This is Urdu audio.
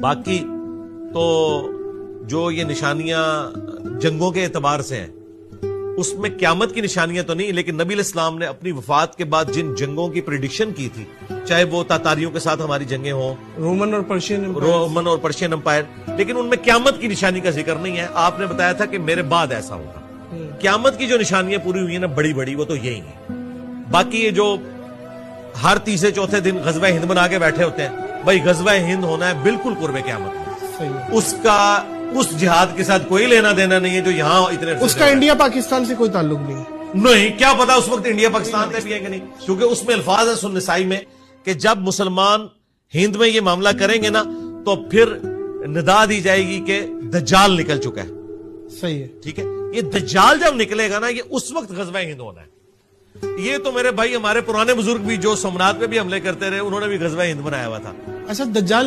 باقی تو جو یہ نشانیاں جنگوں کے اعتبار سے ہیں اس میں قیامت کی نشانیاں تو نہیں، لیکن نبی علیہ السلام نے اپنی وفات کے بعد جن جنگوں کی پریڈکشن کی تھی، چاہے وہ تاتاریوں کے ساتھ ہماری جنگیں ہوں، رومن اور پرشین امپائر، لیکن ان میں قیامت کی نشانی کا ذکر نہیں ہے. آپ نے بتایا تھا کہ میرے بعد ایسا ہوگا. قیامت کی جو نشانیاں پوری ہوئی ہیں نا بڑی بڑی، وہ تو یہی ہیں. باقی یہ جو ہر تیسرے چوتھے دن غزوہ ہند بنا کے بیٹھے ہوتے ہیں، بھائی غزوہ ہند ہونا ہے بالکل قرب قیامت میں، اس کا اس جہاد کے ساتھ کوئی لینا دینا نہیں ہے جو یہاں اتنے اس کا انڈیا پاکستان سے کوئی تعلق نہیں. کیا پتا اس وقت انڈیا پاکستان میں بھی ہے کہ نہیں، کیونکہ اس میں الفاظ ہے سنن نسائی میں کہ جب مسلمان ہند میں یہ معاملہ کریں گے نا تو پھر ندا دی جائے گی کہ دجال نکل چکا ہے. صحیح ہے، ٹھیک ہے. یہ دجال جب نکلے گا نا یہ اس وقت غزوہ ہند ہونا ہے. یہ تو میرے بھائی ہمارے پرانے بزرگ بھی جو سومنات پہ بھی حملے کرتے رہے انہوں نے بھی غزوہ ہند بنایا ہوا تھا. اچھا دجال